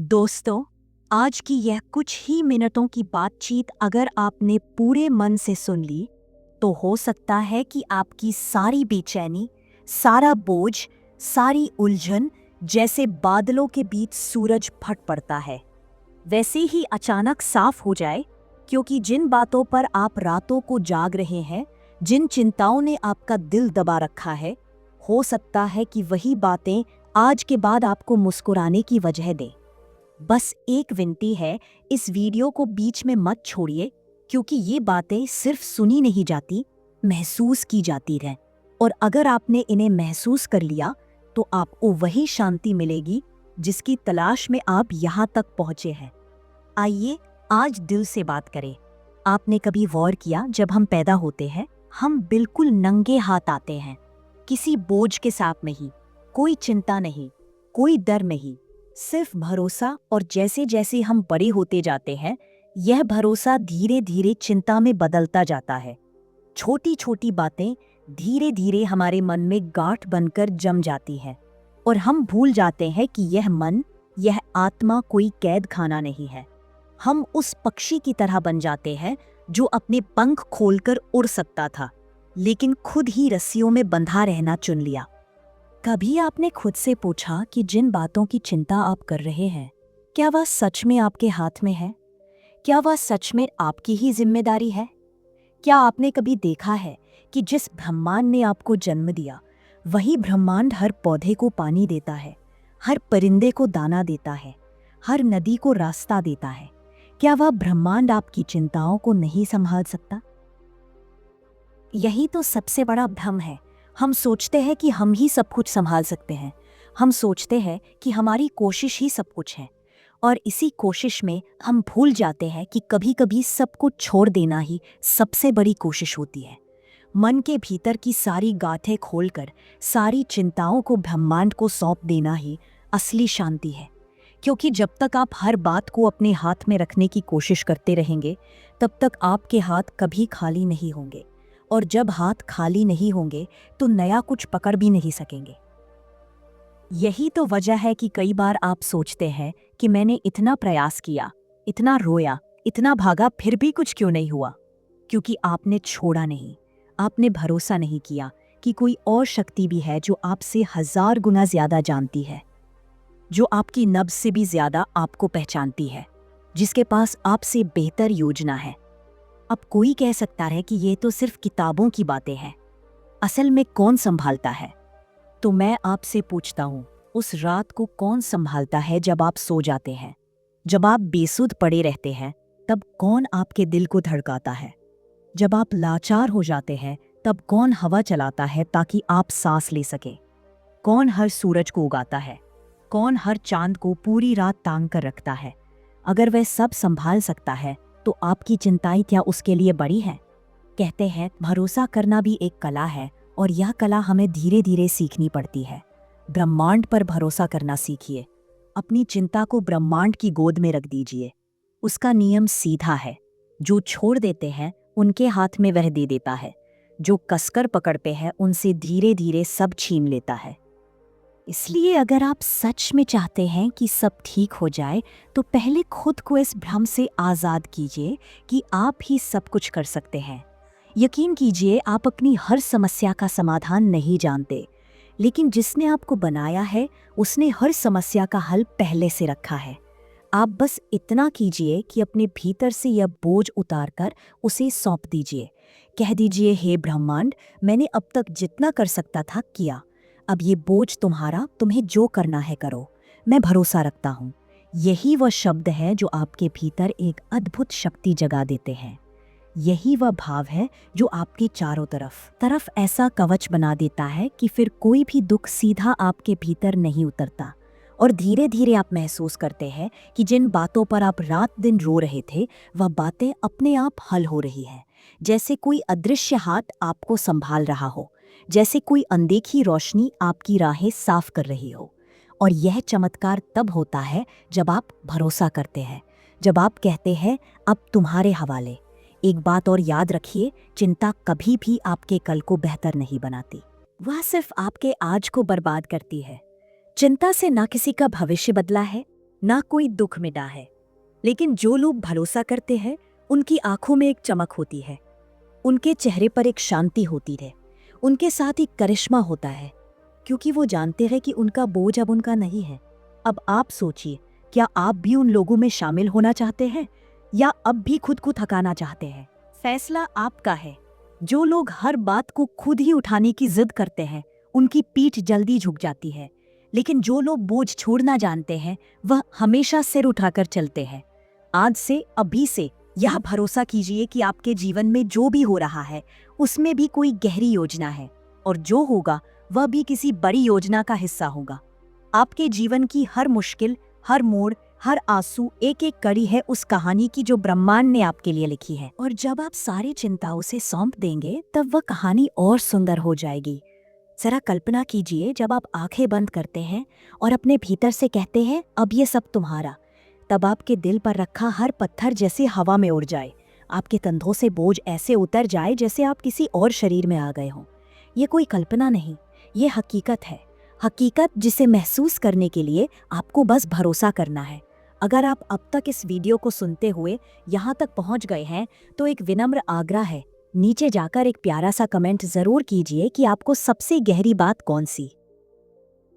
दोस्तों, आज की यह कुछ ही मिनटों की बातचीत अगर आपने पूरे मन से सुन ली, तो हो सकता है कि आपकी सारी बेचैनी, सारा बोझ, सारी उलझन जैसे बादलों के बीच सूरज फट पड़ता है, वैसे ही अचानक साफ हो जाए, क्योंकि जिन बातों पर आप रातों को जाग रहे हैं, जिन चिंताओं ने आपका दिल दबा रखा है, हो सकता है कि वही बातें आज के बाद आपको मुस्कुराने की वजह दें। बस एक विनती है, इस वीडियो को बीच में मत छोड़िए, क्योंकि ये बातें सिर्फ सुनी नहीं जाती, महसूस की जाती हैं। और अगर आपने इन्हें महसूस कर लिया, तो आपको वही शांति मिलेगी जिसकी तलाश में आप यहाँ तक पहुँचे हैं। आइए आज दिल से बात करें। आपने कभी गौर किया, जब हम पैदा होते हैं, हम बिल्कुल नंगे हाथ आते हैं, किसी बोझ के साथ नहीं, कोई चिंता नहीं, कोई डर नहीं, सिर्फ भरोसा। और जैसे जैसे हम बड़े होते जाते हैं, यह भरोसा धीरे धीरे चिंता में बदलता जाता है। छोटी छोटी बातें धीरे धीरे हमारे मन में गांठ बनकर जम जाती हैं, और हम भूल जाते हैं कि यह मन, यह आत्मा कोई कैद खाना नहीं है। हम उस पक्षी की तरह बन जाते हैं जो अपने पंख खोलकर उड़ सकता था, लेकिन खुद ही रस्सियों में बंधा रहना चुन लिया। कभी आपने खुद से पूछा कि जिन बातों की चिंता आप कर रहे हैं, क्या वह सच में आपके हाथ में है? क्या वह सच में आपकी ही जिम्मेदारी है? क्या आपने कभी देखा है कि जिस ब्रह्मांड ने आपको जन्म दिया, वही ब्रह्मांड हर पौधे को पानी देता है, हर परिंदे को दाना देता है, हर नदी को रास्ता देता है? क्या वह ब्रह्मांड आपकी चिंताओं को नहीं संभाल सकता? यही तो सबसे बड़ा भ्रम है। हम सोचते हैं कि हम ही सब कुछ संभाल सकते हैं। हम सोचते हैं कि हमारी कोशिश ही सब कुछ है, और इसी कोशिश में हम भूल जाते हैं कि कभी-कभी सब कुछ छोड़ देना ही सबसे बड़ी कोशिश होती है। मन के भीतर की सारी गांठें खोलकर सारी चिंताओं को ब्रह्मांड को सौंप देना ही असली शांति है। क्योंकि जब तक आप हर बात को अपने हाथ में रखने की कोशिश करते रहेंगे, तब तक आपके हाथ कभी खाली नहीं होंगे, और जब हाथ खाली नहीं होंगे तो नया कुछ पकड़ भी नहीं सकेंगे। यही तो वजह है कि कई बार आप सोचते हैं कि मैंने इतना प्रयास किया, इतना रोया, इतना भागा, फिर भी कुछ क्यों नहीं हुआ। क्योंकि आपने छोड़ा नहीं, आपने भरोसा नहीं किया कि कोई और शक्ति भी है जो आपसे 1000 गुना ज्यादा जानती है, जो आपकी नब्ज से भी ज्यादा आपको पहचानती है, जिसके पास आपसे बेहतर योजना है। अब कोई कह सकता है कि ये तो सिर्फ किताबों की बातें हैं, असल में कौन संभालता है? तो मैं आपसे पूछता हूँ, उस रात को कौन संभालता है जब आप सो जाते हैं? जब आप बेसुध पड़े रहते हैं, तब कौन आपके दिल को धड़काता है? जब आप लाचार हो जाते हैं, तब कौन हवा चलाता है ताकि आप सांस ले सके? कौन हर सूरज को उगाता है? कौन हर चांद को पूरी रात तांग कर रखता है? अगर वह सब संभाल सकता है, तो आपकी चिंताएं क्या उसके लिए बड़ी हैं? कहते हैं भरोसा करना भी एक कला है, और यह कला हमें धीरे धीरे सीखनी पड़ती है। ब्रह्मांड पर भरोसा करना सीखिए। अपनी चिंता को ब्रह्मांड की गोद में रख दीजिए। उसका नियम सीधा है, जो छोड़ देते हैं उनके हाथ में वह दे देता है, जो कसकर पकड़ते हैं उनसे धीरे धीरे सब छीन लेता है। इसलिए अगर आप सच में चाहते हैं कि सब ठीक हो जाए, तो पहले खुद को इस भ्रम से आज़ाद कीजिए कि आप ही सब कुछ कर सकते हैं। यकीन कीजिए, आप अपनी हर समस्या का समाधान नहीं जानते, लेकिन जिसने आपको बनाया है, उसने हर समस्या का हल पहले से रखा है। आप बस इतना कीजिए कि अपने भीतर से यह बोझ उतारकर उसे सौंप दीजिए। कह दीजिए, हे ब्रह्मांड, मैंने अब तक जितना कर सकता था किया। अब ये बोझ तुम्हारा, तुम्हें जो करना है करो, मैं भरोसा रखता हूँ। यही वह शब्द है जो आपके भीतर एक अद्भुत शक्ति जगा देते हैं। यही वह भाव है जो आपके चारों तरफ ऐसा कवच बना देता है कि फिर कोई भी दुख सीधा आपके भीतर नहीं उतरता। और धीरे धीरे आप महसूस करते हैं कि जिन बातों पर आप रात दिन रो रहे थे, वह बातें अपने आप हल हो रही हैं। जैसे कोई अदृश्य हाथ आपको संभाल रहा हो, जैसे कोई अनदेखी रोशनी आपकी राहें साफ कर रही हो। और यह चमत्कार तब होता है जब आप भरोसा करते हैं, जब आप कहते हैं अब तुम्हारे हवाले। एक बात और याद रखिए, चिंता कभी भी आपके कल को बेहतर नहीं बनाती, वह सिर्फ आपके आज को बर्बाद करती है। चिंता से ना किसी का भविष्य बदला है, ना कोई दुख मिटा है। लेकिन जो लोग भरोसा करते हैं उनकी आंखों में एक चमक होती है, उनके चेहरे पर एक शांति होती है, उनके साथ एक करिश्मा होता है, क्योंकि वो जानते हैं कि उनका बोझ अब उनका नहीं है। अब आप सोचिए, क्या आप भी उन लोगों में शामिल होना चाहते हैं या अब भी खुद को थकाना चाहते हैं? फैसला आपका है। जो लोग हर बात को खुद ही उठाने की जिद करते हैं उनकी पीठ जल्दी झुक जाती है, लेकिन जो लोग बोझ छोड़ना जानते हैं वह हमेशा सिर उठाकर चलते हैं। आज से, अभी से यह भरोसा कीजिए कि आपके जीवन में जो भी हो रहा है उसमें भी कोई गहरी योजना है, और जो होगा वह भी किसी बड़ी योजना का हिस्सा होगा। आपके जीवन की हर मुश्किल, हर मोड़, हर आंसू एक एक कड़ी है उस कहानी की जो ब्रह्मांड ने आपके लिए लिखी है। और जब आप सारी चिंताओं से सौंप देंगे तब वह कहानी और सुंदर हो जाएगी। जरा कल्पना कीजिए, जब आप आंखें बंद करते हैं और अपने भीतर से कहते हैं अब ये सब तुम्हारा, तब आपके दिल पर रखा हर पत्थर जैसे हवा में उड़ जाए, आपके कंधों से बोझ ऐसे उतर जाए जैसे आप किसी और शरीर में आ गए हों। ये कोई कल्पना नहीं, ये हकीकत है। हकीकत जिसे महसूस करने के लिए आपको बस भरोसा करना है। अगर आप अब तक इस वीडियो को सुनते हुए यहाँ तक पहुँच गए हैं तो एक विनम्र आग्रह है, नीचे जाकर एक प्यारा सा कमेंट जरूर कीजिए कि आपको सबसे गहरी बात कौन सी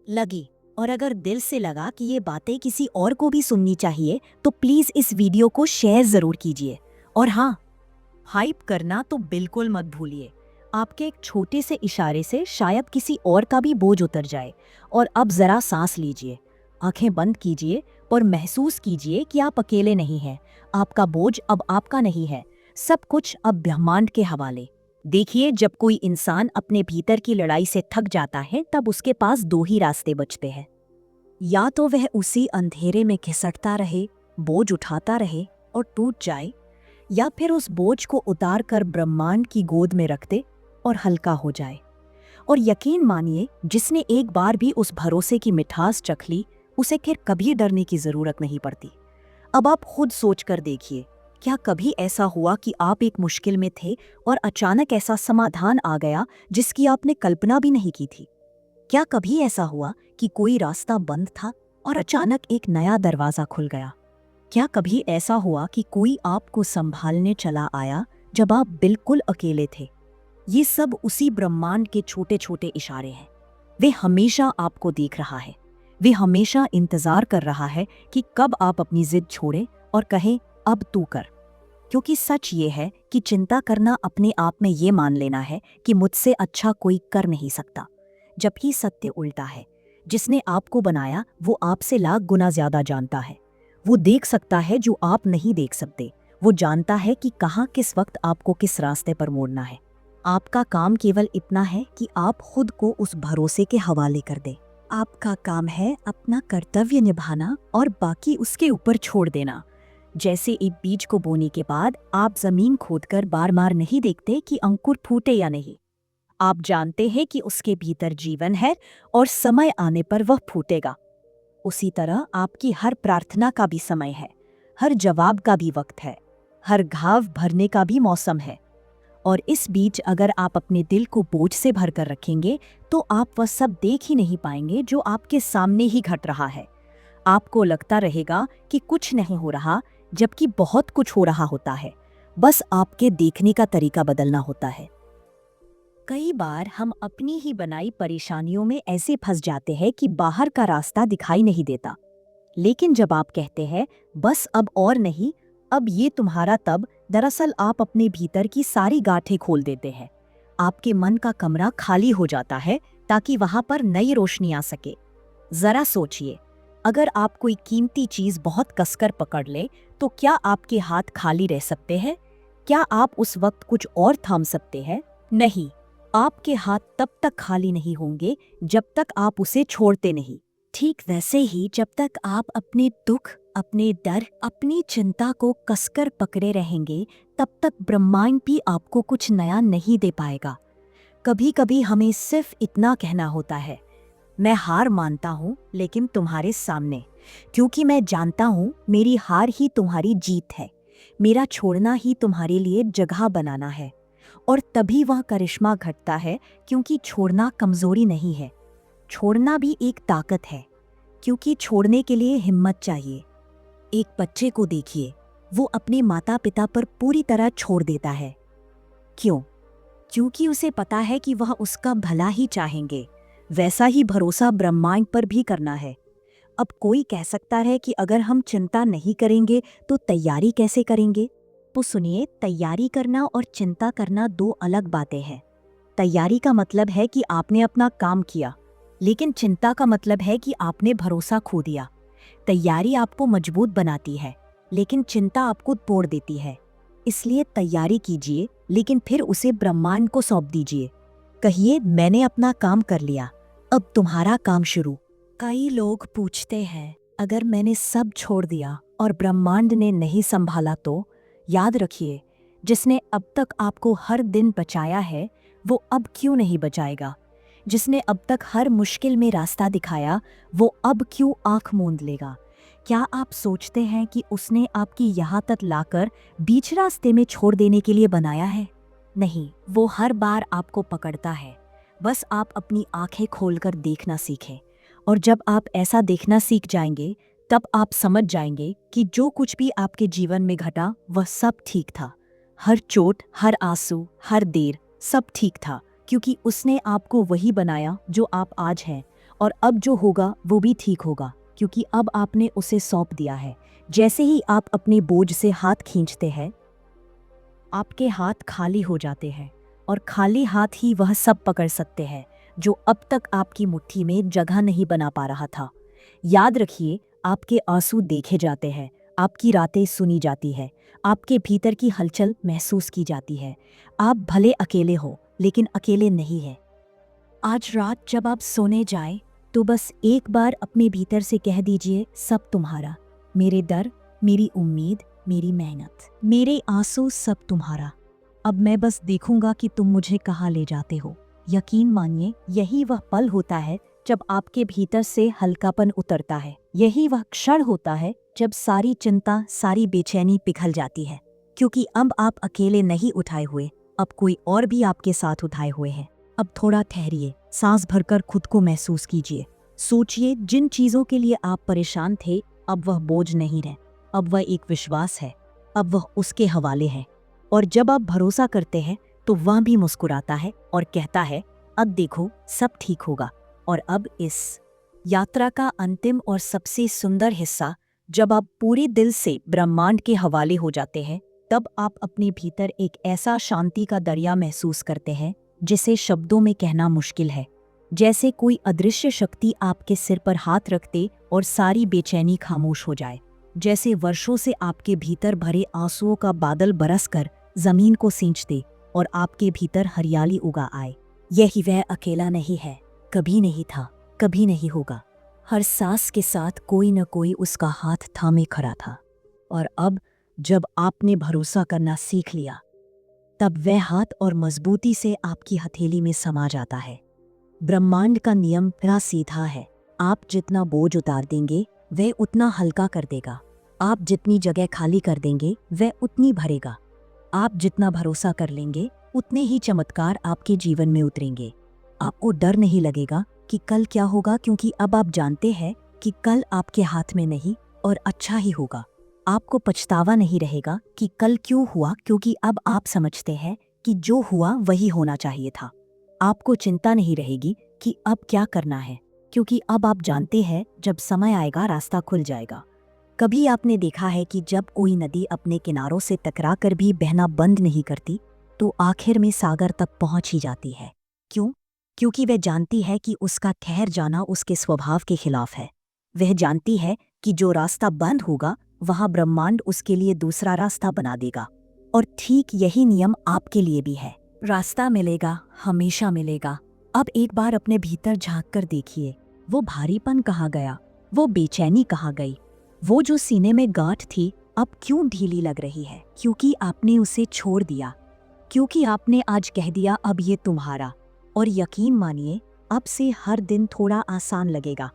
लगी। और अगर दिल से लगा कि ये बातें किसी और को भी सुननी चाहिए तो प्लीज इस वीडियो को शेयर जरूर कीजिए। और हाँ, हाइप करना तो बिल्कुल मत भूलिए। आपके एक छोटे से इशारे से शायद किसी और का भी बोझ उतर जाए। और अब जरा सांस लीजिए, आंखें बंद कीजिए और महसूस कीजिए कि आप अकेले नहीं हैं। आपका बोझ अब आपका नहीं है, सब कुछ अब ब्रह्मांड के हवाले। देखिए, जब कोई इंसान अपने भीतर की लड़ाई से थक जाता है तब उसके पास दो ही रास्ते बचते हैं। या तो वह उसी अंधेरे में घिसटता रहे, बोझ उठाता रहे और टूट जाए, या फिर उस बोझ को उतार कर ब्रह्मांड की गोद में रख दे और हल्का हो जाए। और यकीन मानिए, जिसने एक बार भी उस भरोसे की मिठास चख ली उसे फिर कभी डरने की जरूरत नहीं पड़ती। अब आप खुद सोच कर देखिए, क्या कभी ऐसा हुआ कि आप एक मुश्किल में थे और अचानक ऐसा समाधान आ गया जिसकी आपने कल्पना भी नहीं की थी? क्या कभी ऐसा हुआ कि कोई रास्ता बंद था और अचानक एक नया दरवाजा खुल गया? क्या कभी ऐसा हुआ कि कोई आपको संभालने चला आया जब आप बिल्कुल अकेले थे? ये सब उसी ब्रह्मांड के छोटे छोटे इशारे हैं। वे हमेशा आपको देख रहा है, वे हमेशा इंतजार कर रहा है कि कब आप अपनी जिद छोड़ें और कहें अब तू कर। क्योंकि सच ये है कि चिंता करना अपने आप में ये मान लेना है कि मुझसे अच्छा कोई कर नहीं सकता, जबकि सत्य उल्टा है। जिसने आपको बनाया वो आपसे लाख गुना ज्यादा जानता है। वो देख सकता है जो आप नहीं देख सकते। वो जानता है कि कहाँ किस वक्त आपको किस रास्ते पर मोड़ना है। आपका काम केवल इतना है कि आप खुद को उस भरोसे के हवाले कर दें। आपका काम है अपना कर्तव्य निभाना और बाकी उसके ऊपर छोड़ देना। जैसे एक बीज को बोने के बाद आप जमीन खोदकर बार बार नहीं देखते कि अंकुर फूटे या नहीं। आप जानते हैं कि उसके भीतर जीवन है और समय आने पर वह फूटेगा। उसी तरह आपकी हर प्रार्थना का भी समय है, हर जवाब का भी वक्त है, हर घाव भरने का भी मौसम है। और इस बीच अगर आप अपने दिल को बोझ से भरकर रखेंगे तो आप वह सब देख ही नहीं पाएंगे जो आपके सामने ही घट रहा है। आपको लगता रहेगा कि कुछ नहीं हो रहा, जबकि बहुत कुछ हो रहा होता है। बस आपके देखने का तरीका बदलना होता है। कई बार हम अपनी ही बनाई परेशानियों में ऐसे फंस जाते हैं कि बाहर का रास्ता दिखाई नहीं देता। लेकिन जब आप कहते हैं बस अब और नहीं, अब ये तुम्हारा, तब दरअसल आप अपने भीतर की सारी गांठें खोल देते हैं। आपके मन का कमरा खाली हो जाता है ताकि वहां पर नई रोशनी आ सके। जरा सोचिए, अगर आप कोई कीमती चीज बहुत कसकर पकड़ ले तो क्या आपके हाथ खाली रह सकते हैं? क्या आप उस वक्त कुछ और थाम सकते हैं? नहीं, आपके हाथ तब तक खाली नहीं होंगे जब तक आप उसे छोड़ते नहीं। ठीक वैसे ही जब तक आप अपने दुख, अपने डर, अपनी चिंता को कसकर पकड़े रहेंगे तब तक ब्रह्मांड भी आपको कुछ नया नहीं दे पाएगा। कभी कभी हमें सिर्फ इतना कहना होता है, मैं हार मानता हूँ लेकिन तुम्हारे सामने, क्योंकि मैं जानता हूँ मेरी हार ही तुम्हारी जीत है, मेरा छोड़ना ही तुम्हारे लिए जगह बनाना है। और तभी वह करिश्मा घटता है, क्योंकि छोड़ना कमजोरी नहीं है, छोड़ना भी एक ताकत है। क्योंकि छोड़ने के लिए हिम्मत चाहिए। एक बच्चे को देखिए, वो अपने माता पिता पर पूरी तरह छोड़ देता है। क्यों? क्योंकि उसे पता है कि वह उसका भला ही चाहेंगे। वैसा ही भरोसा ब्रह्मांड पर भी करना है। अब कोई कह सकता है कि अगर हम चिंता नहीं करेंगे तो तैयारी कैसे करेंगे? तो सुनिए, तैयारी करना और चिंता करना दो अलग बातें हैं। तैयारी का मतलब है कि आपने अपना काम किया, लेकिन चिंता का मतलब है कि आपने भरोसा खो दिया। तैयारी आपको मजबूत बनाती है, लेकिन चिंता आपको तोड़ देती है। इसलिए तैयारी कीजिए, लेकिन फिर उसे ब्रह्मांड को सौंप दीजिए। कहिए, मैंने अपना काम कर लिया, अब तुम्हारा काम शुरू। कई लोग पूछते हैं, अगर मैंने सब छोड़ दिया और ब्रह्मांड ने नहीं संभाला तो? याद रखिए, जिसने अब तक आपको हर दिन बचाया है, वो अब क्यों नहीं बचाएगा? जिसने अब तक हर मुश्किल में रास्ता दिखाया, वो अब क्यों आंख मूंद लेगा? क्या आप सोचते हैं कि उसने आपकी यहाँ तक लाकर बीच रास्ते में छोड़ देने के लिए बनाया है? नहीं, वो हर बार आपको पकड़ता है। बस आप अपनी आंखें खोलकर देखना सीखें। और जब आप ऐसा देखना सीख जाएंगे, तब आप समझ जाएंगे कि जो कुछ भी आपके जीवन में घटा वह सब ठीक था। हर चोट, हर आंसू, हर देर, सब ठीक था, क्योंकि उसने आपको वही बनाया जो आप आज हैं। और अब जो होगा वो भी ठीक होगा, क्योंकि अब आपने उसे सौंप दिया है। जैसे ही आप अपने बोझ से हाथ खींचते हैं, आपके हाथ खाली हो जाते हैं, और खाली हाथ ही वह सब पकड़ सकते हैं जो अब तक आपकी मुट्ठी में जगह नहीं बना पा रहा था। याद रखिए, आपके आंसू देखे जाते हैं, आपकी रातें सुनी जाती है, आपके भीतर की हलचल महसूस की जाती है। आप भले अकेले हो, लेकिन अकेले नहीं हैं। आज रात जब आप सोने जाएं, तो बस एक बार अपने भीतर से कह दीजिए, सब तुम्हारा। मेरे डर, मेरी उम्मीद, मेरी मेहनत, मेरे आंसू, सब तुम्हारा। अब मैं बस देखूंगा कि तुम मुझे कहाँ ले जाते हो। यकीन मानिए, यही वह पल होता है जब आपके भीतर से हल्कापन उतरता है। यही वह क्षण होता है जब सारी चिंता, सारी बेचैनी पिघल जाती है। क्योंकि अब आप अकेले नहीं उठाए हुए, अब कोई और भी आपके साथ उठाए हुए है। अब थोड़ा ठहरिए, सांस भरकर खुद को महसूस कीजिए। सोचिए, जिन चीजों के लिए आप परेशान थे, अब वह बोझ नहीं रहे, अब वह एक विश्वास है, अब वह उसके हवाले है। और जब आप भरोसा करते हैं, तो वह भी मुस्कुराता है और कहता है, अब देखो, सब ठीक होगा। और अब इस यात्रा का अंतिम और सबसे सुंदर हिस्सा, जब आप पूरे दिल से ब्रह्मांड के हवाले हो जाते हैं, तब आप अपने भीतर एक ऐसा शांति का दरिया महसूस करते हैं जिसे शब्दों में कहना मुश्किल है। जैसे कोई अदृश्य शक्ति आपके सिर पर हाथ रखते और सारी बेचैनी खामोश हो जाए। जैसे वर्षों से आपके भीतर भरे आंसुओं का बादल बरसकर जमीन को सींच दे और आपके भीतर हरियाली उगा आए। यही वह अकेला नहीं है, कभी नहीं था, कभी नहीं होगा। हर सांस के साथ कोई न कोई उसका हाथ थामे खड़ा था। और अब जब आपने भरोसा करना सीख लिया, तब वह हाथ और मजबूती से आपकी हथेली में समा जाता है। ब्रह्मांड का नियम बड़ा सीधा है। आप जितना बोझ उतार देंगे, वह उतना हल्का कर देगा। आप जितनी जगह खाली कर देंगे, वह उतनी भरेगा। आप जितना भरोसा कर लेंगे, उतने ही चमत्कार आपके जीवन में उतरेंगे। आपको डर नहीं लगेगा कि कल क्या होगा, क्योंकि अब आप जानते हैं कि कल आपके हाथ में नहीं और अच्छा ही होगा। आपको पछतावा नहीं रहेगा कि कल क्यों हुआ, क्योंकि अब आप समझते हैं कि जो हुआ वही होना चाहिए था। आपको चिंता नहीं रहेगी कि अब क्या करना है, क्योंकि अब आप जानते हैं जब समय आएगा रास्ता खुल जाएगा। कभी आपने देखा है कि जब कोई नदी अपने किनारों से टकराकर भी बहना बंद नहीं करती, तो आखिर में सागर तक पहुंच ही जाती है। क्यों? क्योंकि वह जानती है कि उसका ठहर जाना उसके स्वभाव के खिलाफ है। वह जानती है कि जो रास्ता बंद होगा, वहां ब्रह्मांड उसके लिए दूसरा रास्ता बना देगा। और ठीक यही नियम आपके लिए भी है। रास्ता मिलेगा, हमेशा मिलेगा। अब एक बार अपने भीतर झांक कर देखिए, वो भारीपन कहाँ गया, वो बेचैनी कहाँ गई, वो जो सीने में गांठ थी अब क्यों ढीली लग रही है? क्योंकि आपने उसे छोड़ दिया, क्योंकि आपने आज कह दिया, अब ये तुम्हारा। और यकीन मानिए, अब से हर दिन थोड़ा आसान लगेगा,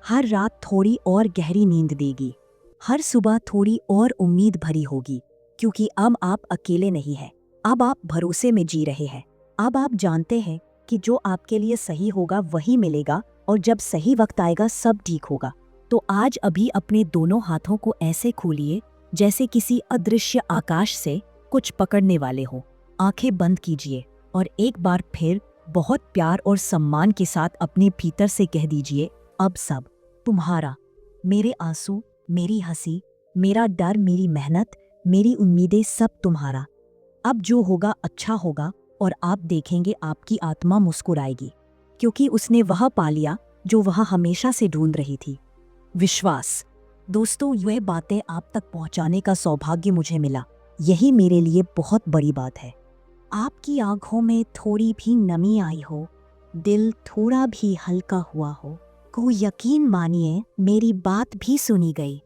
हर रात थोड़ी और गहरी नींद देगी, हर सुबह थोड़ी और उम्मीद भरी होगी। क्योंकि अब आप अकेले नहीं हैं, अब आप भरोसे में जी रहे हैं। अब आप जानते हैं कि जो आपके लिए सही होगा वही मिलेगा, और जब सही वक्त आएगा सब ठीक होगा। तो आज अभी अपने दोनों हाथों को ऐसे खोलिए जैसे किसी अदृश्य आकाश से कुछ पकड़ने वाले हो। आंखें बंद कीजिए और एक बार फिर बहुत प्यार और सम्मान के साथ अपने भीतर से कह दीजिए, अब सब तुम्हारा। मेरे आंसू, मेरी हंसी, मेरा डर, मेरी मेहनत, मेरी उम्मीदें, सब तुम्हारा। अब जो होगा अच्छा होगा और आप देखेंगे आपकी आत्मा मुस्कुराएगी, क्योंकि उसने वह पा लिया जो वह हमेशा से ढूंढ रही थी, विश्वास। दोस्तों, यह बातें आप तक पहुंचाने का सौभाग्य मुझे मिला, यही मेरे लिए बहुत बड़ी बात है। आपकी आंखों में थोड़ी भी नमी आई हो, दिल थोड़ा भी हल्का हुआ हो, को यकीन मानिए मेरी बात भी सुनी गई।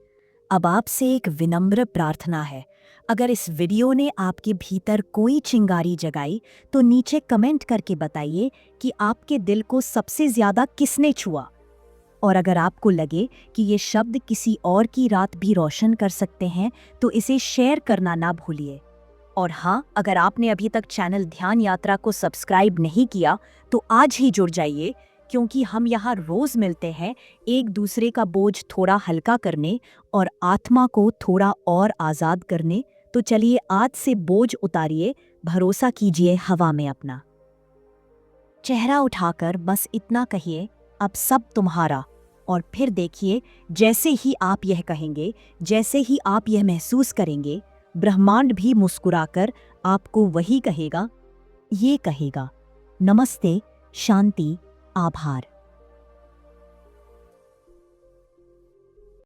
अब आपसे एक विनम्र प्रार्थना है, अगर इस वीडियो ने आपके भीतर कोई चिंगारी जगाई तो नीचे कमेंट करके बताइए कि आपके दिल को सबसे ज्यादा किसने छुआ। और अगर आपको लगे कि ये शब्द किसी और की रात भी रोशन कर सकते हैं तो इसे शेयर करना ना भूलिए। और हाँ, अगर आपने अभी तक चैनल ध्यान यात्रा को सब्सक्राइब नहीं किया तो आज ही जुड़ जाइए, क्योंकि हम यहाँ रोज मिलते हैं एक दूसरे का बोझ थोड़ा हल्का करने और आत्मा को थोड़ा और आज़ाद करने। तो चलिए आज से बोझ उतारिए, भरोसा कीजिए हवा में अपना। चेहरा उठाकर बस इतना कहिए, अब सब तुम्हारा। और फिर देखिए, जैसे ही आप यह कहेंगे, जैसे ही आप यह महसूस करेंगे, ब्रह्मांड भी मुस्कुराकर आपको वही कहेगा, ये कहेगा, नमस्ते, शांति, आभार।